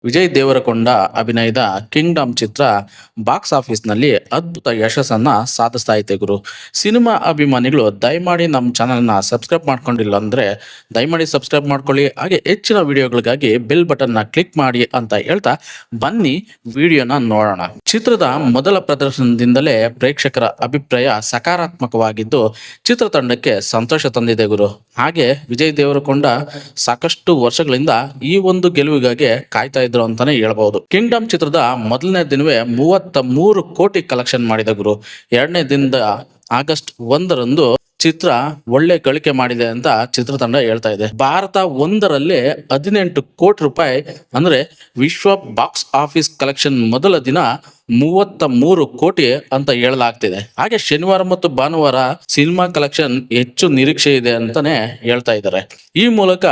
ವಿಜಯ್ ದೇವರಕೊಂಡ ಅಭಿನಯದ ಕಿಂಗ್ಡಮ್ ಚಿತ್ರ ಬಾಕ್ಸ್ ಆಫೀಸ್ನಲ್ಲಿ ಅದ್ಭುತ ಯಶಸ್ಸನ್ನ ಸಾಧಿಸ್ತಾ ಐತೆ ಗುರು. ಸಿನಿಮಾ ಅಭಿಮಾನಿಗಳು ದಯಮಾಡಿ ನಮ್ಮ ಚಾನಲ್ನ ಸಬ್ಸ್ಕ್ರೈಬ್ ಮಾಡ್ಕೊಂಡಿಲ್ಲ ಅಂದ್ರೆ ದಯಮಾಡಿ ಸಬ್ಸ್ಕ್ರೈಬ್ ಮಾಡ್ಕೊಳ್ಳಿ. ಹಾಗೆ ಹೆಚ್ಚಿನ ವಿಡಿಯೋಗಳಿಗಾಗಿ ಬೆಲ್ ಬಟನ್ನ ಕ್ಲಿಕ್ ಮಾಡಿ ಅಂತ ಹೇಳ್ತಾ ಬನ್ನಿ ವಿಡಿಯೋನ ನೋಡೋಣ. ಚಿತ್ರದ ಮೊದಲ ಪ್ರದರ್ಶನದಿಂದಲೇ ಪ್ರೇಕ್ಷಕರ ಅಭಿಪ್ರಾಯ ಸಕಾರಾತ್ಮಕವಾಗಿದ್ದು ಚಿತ್ರತಂಡಕ್ಕೆ ಸಂತೋಷ ತಂದಿದೆ ಗುರು. ಹಾಗೆ ವಿಜಯ್ ದೇವರಕೊಂಡ ಸಾಕಷ್ಟು ವರ್ಷಗಳಿಂದ ಈ ಒಂದು ಗೆಲುವಿಗಾಗಿ ಕಾಯ್ತಾ ಇದ್ರು ಅಂತಾನೆ ಹೇಳ್ಬಹುದು. ಕಿಂಗ್ಡಮ್ ಚಿತ್ರದ ಮೊದಲನೇ ದಿನವೇ 33 ಕೋಟಿ ಕಲೆಕ್ಷನ್ ಮಾಡಿದ ಗುರು. ಎರಡನೇ ದಿನದ ಆಗಸ್ಟ್ 1ರಂದು ಚಿತ್ರ ಒಳ್ಳೆ ಗಳಿಕೆ ಮಾಡಿದೆ ಅಂತ ಚಿತ್ರತಂಡ ಹೇಳ್ತಾ ಇದೆ. ಭಾರತ 1ರಲ್ಲೇ 18 ಕೋಟಿ ರೂಪಾಯಿ ಅಂದ್ರೆ ವಿಶ್ವ ಬಾಕ್ಸ್ ಆಫೀಸ್ ಕಲೆಕ್ಷನ್ ಮೊದಲ ದಿನ 33 ಕೋಟಿ ಅಂತ ಹೇಳಲಾಗ್ತಿದೆ. ಹಾಗೆ ಶನಿವಾರ ಮತ್ತು ಭಾನುವಾರ ಸಿನಿಮಾ ಕಲೆಕ್ಷನ್ ಹೆಚ್ಚು ನಿರೀಕ್ಷೆ ಇದೆ ಅಂತಾನೆ ಹೇಳ್ತಾ ಇದ್ದಾರೆ. ಈ ಮೂಲಕ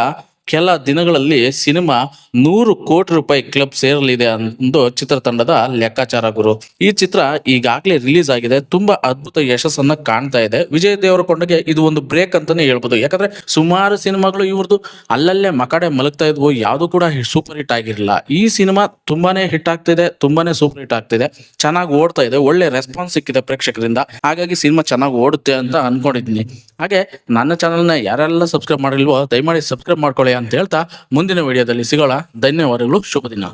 ಕೆಲ ದಿನಗಳಲ್ಲಿ ಸಿನಿಮಾ 100 ಕೋಟಿ ರೂಪಾಯಿ ಕ್ಲಬ್ ಸೇರಲಿದೆ ಎಂದು ಚಿತ್ರತಂಡದ ಲೆಕ್ಕಾಚಾರ ಗುರು. ಈ ಚಿತ್ರ ಈಗಾಗಲೇ ರಿಲೀಸ್ ಆಗಿದೆ, ತುಂಬಾ ಅದ್ಭುತ ಯಶಸ್ಸನ್ನ ಕಾಣ್ತಾ ಇದೆ. ವಿಜಯ್ ದೇವರಕೊಂಡಗೆ ಇದು ಒಂದು ಬ್ರೇಕ್ ಅಂತಾನೆ ಹೇಳ್ಬೋದು. ಯಾಕಂದ್ರೆ ಸುಮಾರು ಸಿನಿಮಾಗಳು ಇವ್ರದ್ದು ಅಲ್ಲಲ್ಲೇ ಮಕಡೆ ಮಲಗ್ತಾ ಇದ್ವು, ಯಾವುದು ಕೂಡ ಸೂಪರ್ ಹಿಟ್ ಆಗಿರಲಿಲ್ಲ. ಈ ಸಿನಿಮಾ ತುಂಬಾನೇ ಹಿಟ್ ಆಗ್ತಿದೆ, ತುಂಬಾನೇ ಸೂಪರ್ ಹಿಟ್ ಆಗ್ತಿದೆ, ಚೆನ್ನಾಗಿ ಓಡ್ತಾ ಇದೆ, ಒಳ್ಳೆ ರೆಸ್ಪಾನ್ಸ್ ಸಿಕ್ಕಿದೆ ಪ್ರೇಕ್ಷಕರಿಂದ. ಹಾಗಾಗಿ ಸಿನಿಮಾ ಚೆನ್ನಾಗಿ ಓಡುತ್ತೆ ಅಂತ ಅನ್ಕೊಂಡಿದ್ದೀನಿ. ಹಾಗೆ ನನ್ನ ಚಾನಲ್ನ ಯಾರೆಲ್ಲ ಸಬ್ಸ್ಕ್ರೈಬ್ ಮಾಡಿಲ್ವೋ ದಯಮಾಡಿ ಸಬ್ಸ್ಕ್ರೈಬ್ ಮಾಡ್ಕೊಳ್ಳಿ ಅಂತ ಹೇಳ್ತಾ ಮುಂದಿನ ವಿಡಿಯೋದಲ್ಲಿ ಸಿಗೋಣ. ಧನ್ಯವಾದಗಳು, ಶುಭ ದಿನ.